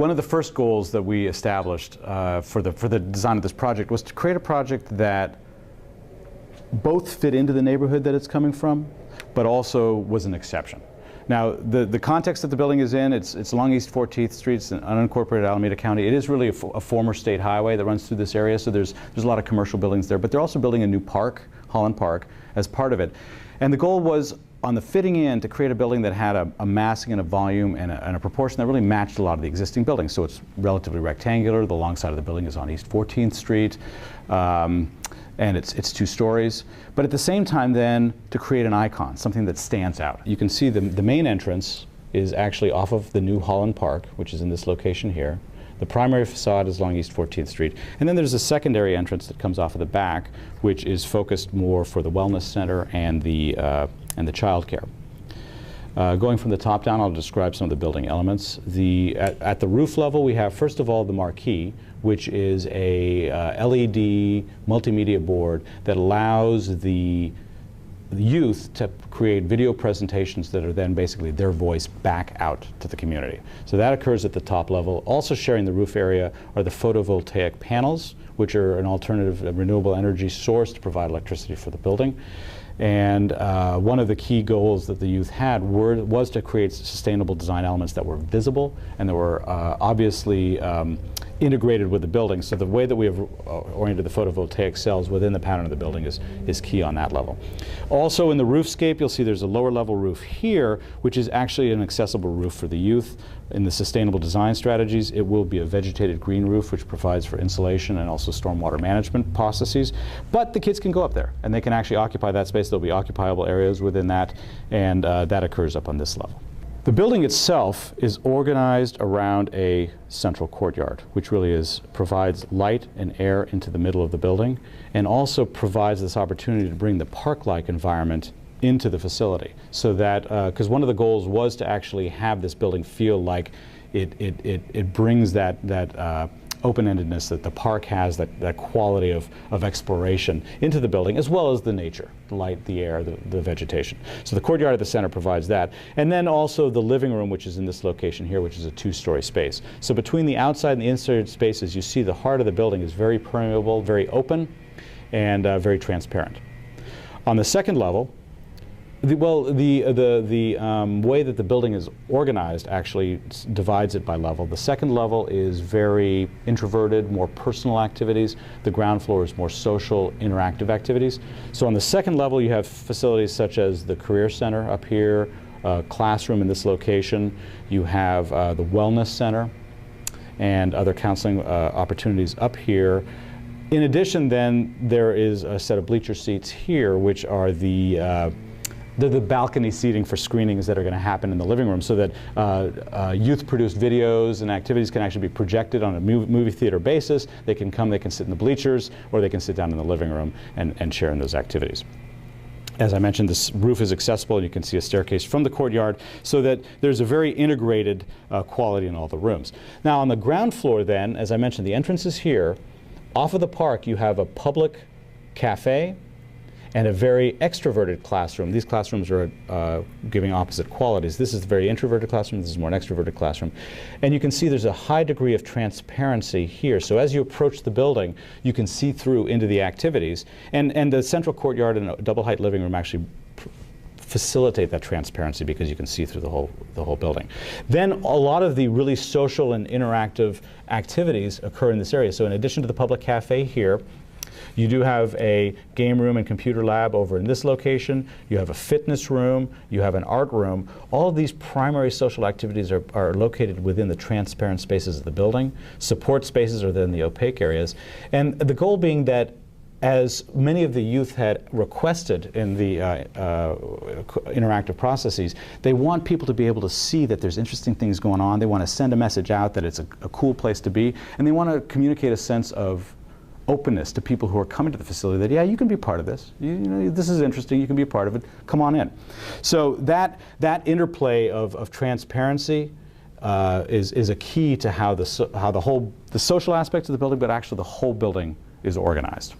one of the first goals that we established for the design of this project was to create a project that both fit into the neighborhood that it's coming from, but also was an exception. Now, the context that the building is in, it's along East 14th Street, it's in unincorporated Alameda County. It is really a former state highway that runs through this area, so there's a lot of commercial buildings there, but they're also building a new park, Holland Park, as part of it. And the goal was, on the fitting in, to create a building that had a massing and a volume and a proportion that really matched a lot of the existing buildings. So it's relatively rectangular. The long side of the building is on East 14th Street. And it's 2 stories. But at the same time then, to create an icon, something that stands out. You can see the main entrance is actually off of the new Holland Park, which is in this location here. The primary facade is along East 14th Street. And then there's a secondary entrance that comes off of the back, which is focused more for the wellness center and the child care. Going from the top down, I'll describe some of the building elements. At the roof level, we have, first of all, the marquee, which is a LED multimedia board that allows the youth to create video presentations that are then basically their voice back out to the community. So that occurs at the top level. Also sharing the roof area are the photovoltaic panels, which are an alternative renewable energy source to provide electricity for the building. And one of the key goals that the youth had was to create sustainable design elements that were visible and that were obviously integrated with the building. So the way that we have oriented the photovoltaic cells within the pattern of the building is key on that level. Also in the roofscape, you'll see there's a lower level roof here, which is actually an accessible roof for the youth. In the sustainable design strategies, it will be a vegetated green roof, which provides for insulation and also stormwater management processes. But the kids can go up there, and they can actually occupy that space. There'll be occupiable areas within that, and that occurs up on this level. The building itself is organized around a central courtyard, which really provides light and air into the middle of the building, and also provides this opportunity to bring the park-like environment into the facility, so that, because one of the goals was to actually have this building feel like it brings that open-endedness that the park has, that quality of exploration into the building, as well as the nature, the light, the air, the vegetation. So the courtyard at the center provides that. And then also the living room, which is in this location here, which is a 2-story space. So between the outside and the inside spaces, you see the heart of the building is very permeable, very open, and very transparent. On the second level, the way that the building is organized actually divides it by level. The second level is very introverted, more personal activities. The ground floor is more social, interactive activities. So on the second level, you have facilities such as the Career Center up here, classroom in this location. You have the Wellness Center and other counseling opportunities up here. In addition, then, there is a set of bleacher seats here, which are the balcony seating for screenings that are going to happen in the living room, so that youth-produced videos and activities can actually be projected on a movie theater basis. They can come, they can sit in the bleachers, or they can sit down in the living room and share in those activities. As I mentioned, this roof is accessible, and you can see a staircase from the courtyard, so that there's a very integrated quality in all the rooms. Now, on the ground floor then, as I mentioned, the entrance is here. Off of the park, you have a public cafe and a very extroverted classroom. These classrooms are giving opposite qualities. This is a very introverted classroom, this is more an extroverted classroom. And you can see there's a high degree of transparency here. So as you approach the building, you can see through into the activities. And the central courtyard and a double-height living room actually facilitate that transparency, because you can see through the whole building. Then a lot of the really social and interactive activities occur in this area. So in addition to the public cafe here, you do have a game room and computer lab over in this location. You have a fitness room. You have an art room. All of these primary social activities are located within the transparent spaces of the building. Support spaces are then the opaque areas. And the goal being that, as many of the youth had requested in the interactive processes, they want people to be able to see that there's interesting things going on. They want to send a message out that it's a cool place to be. And they want to communicate a sense of openness to people who are coming to the facility, that, yeah, you can be part of this. You know, this is interesting. You can be a part of it. Come on in. So that interplay of transparency is a key to how the social aspects of the building, but actually the whole building is organized.